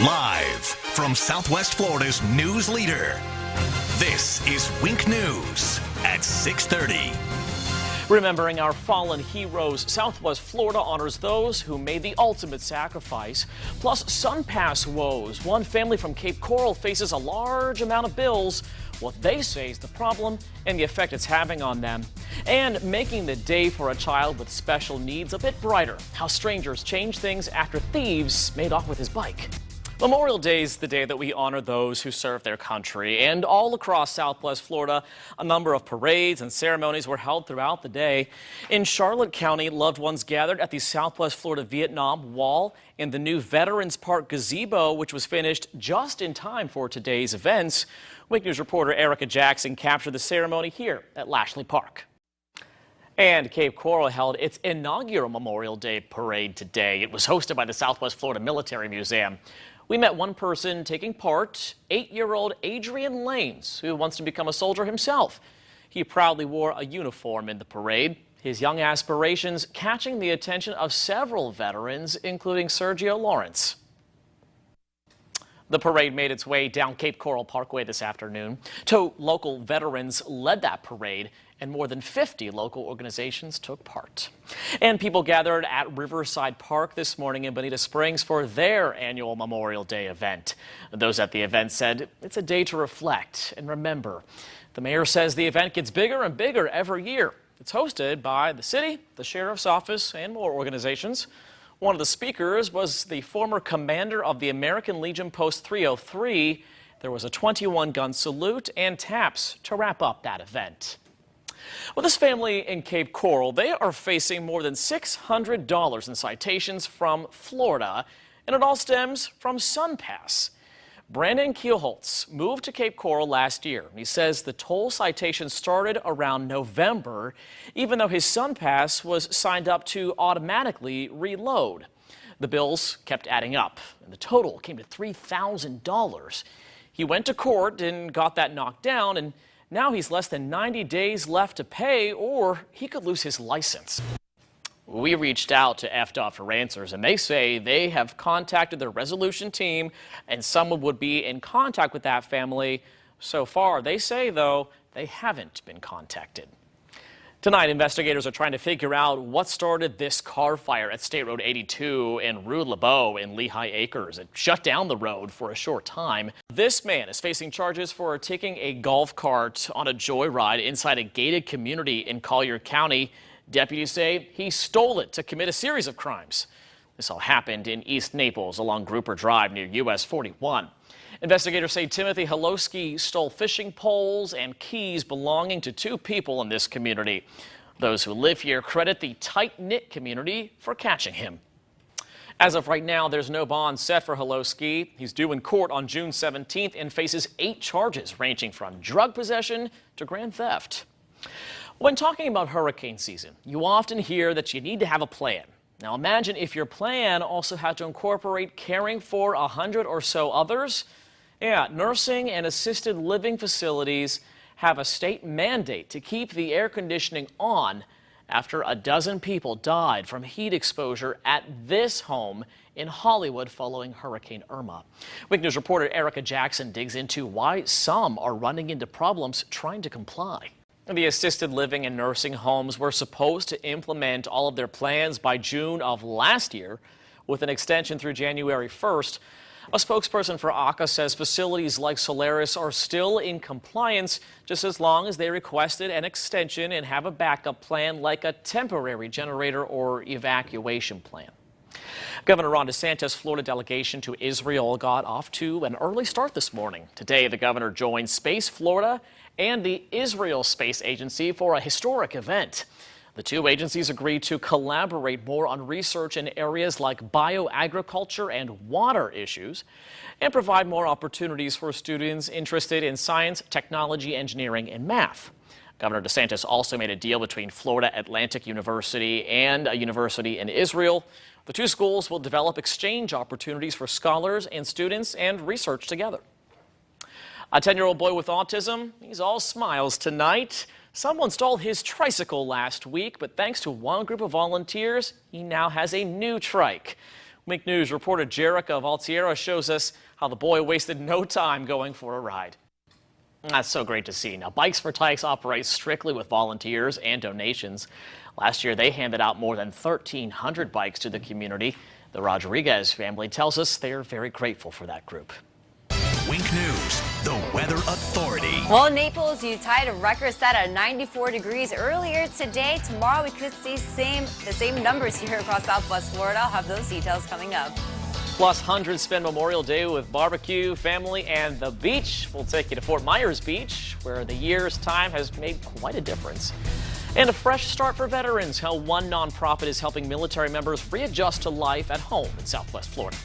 Live from Southwest Florida's news leader, this is Wink News at 6:30. Remembering our fallen heroes, Southwest Florida honors those who made the ultimate sacrifice. Plus, SunPass woes. One family from Cape Coral faces a large amount of bills. What they say is the problem and the effect it's having on them. And making the day for a child with special needs a bit brighter. How strangers change things after thieves made off with his bike. Memorial Day is the day that we honor those who serve their country, and all across Southwest Florida, a number of parades and ceremonies were held throughout the day. In Charlotte County, loved ones gathered at the Southwest Florida Vietnam Wall and the new Veterans Park gazebo, which was finished just in time for today's events. Wink News reporter Erica Jackson captured the ceremony here at Lashley Park. And Cape Coral held its inaugural Memorial Day parade today. It was hosted by the Southwest Florida Military Museum. We met one person taking part, 8-year-old Adrian Lanes, who wants to become a soldier himself. He proudly wore a uniform in the parade, his young aspirations catching the attention of several veterans, including Sergio Lawrence. The parade made its way down Cape Coral Parkway this afternoon. Two local veterans led that parade, and more than 50 local organizations took part. And people gathered at Riverside Park this morning in Bonita Springs for their annual Memorial Day event. Those at the event said it's a day to reflect and remember. The mayor says the event gets bigger and bigger every year. It's hosted by the city, the sheriff's office, and more organizations. One of the speakers was the former commander of the American Legion Post 303. There was a 21-gun salute and taps to wrap up that event. Well, this family in Cape Coral, they are facing more than $600 in citations from Florida, and it all stems from SunPass. Brandon Kielholtz moved to Cape Coral last year. He says the toll citation started around November, even though his SunPass was signed up to automatically reload. The bills kept adding up, and the total came to $3,000. He went to court and got that knocked down, and now he's less than 90 days left to pay, or he could lose his license. We reached out to FDOT for answers, and they say they have contacted their resolution team, and someone would be in contact with that family. So far, they say, though, they haven't been contacted. Tonight, investigators are trying to figure out what started this car fire at State Road 82 in Rue LeBeau in Lehigh Acres. It shut down the road for a short time. This man is facing charges for taking a golf cart on a joyride inside a gated community in Collier County. Deputies say he stole it to commit a series of crimes. This all happened in East Naples along Grouper Drive near US 41. Investigators say Timothy Halowski stole fishing poles and keys belonging to two people in this community. Those who live here credit the tight-knit community for catching him. As of right now, there's no bond set for Halowski. He's due in court on June 17th and faces 8 charges ranging from drug possession to grand theft. When talking about hurricane season, you often hear that you need to have a plan. Now imagine if your plan also had to incorporate caring for 100 or so others. Yeah, nursing and assisted living facilities have a state mandate to keep the air conditioning on after a dozen people died from heat exposure at this home in Hollywood following Hurricane Irma. Wink News reporter Erica Jackson digs into why some are running into problems trying to comply. The assisted living and nursing homes were supposed to implement all of their plans by June of last year, with an extension through January 1st. A spokesperson for ACA says facilities like Solaris are still in compliance just as long as they requested an extension and have a backup plan like a temporary generator or evacuation plan. Governor Ron DeSantis' Florida delegation to Israel got off to an early start this morning. Today, the governor joined Space Florida and the Israel Space Agency for a historic event. The two agencies agreed to collaborate more on research in areas like bioagriculture and water issues, and provide more opportunities for students interested in science, technology, engineering, and math. Governor DeSantis also made a deal between Florida Atlantic University and a university in Israel. The two schools will develop exchange opportunities for scholars and students and research together. A 10-year-old boy with autism, he's all smiles tonight. Someone stole his tricycle last week, but thanks to one group of volunteers, he now has a new trike. Wink News reporter Jerica of Altiera shows us how the boy wasted no time going for a ride. That's so great to see. Now, Bikes for Tykes operates strictly with volunteers and donations. Last year, they handed out more than 1,300 bikes to the community. The Rodriguez family tells us they are very grateful for that group. Wink News, the Weather Authority. Well, in Naples, you tied a record set at 94 degrees earlier today. Tomorrow, we could see the same numbers here across Southwest Florida. I'll have those details coming up. Plus, hundreds spend Memorial Day with barbecue, family, and the beach. We'll take you to Fort Myers Beach, where the year's time has made quite a difference. And a fresh start for veterans, how one nonprofit is helping military members readjust to life at home in Southwest Florida.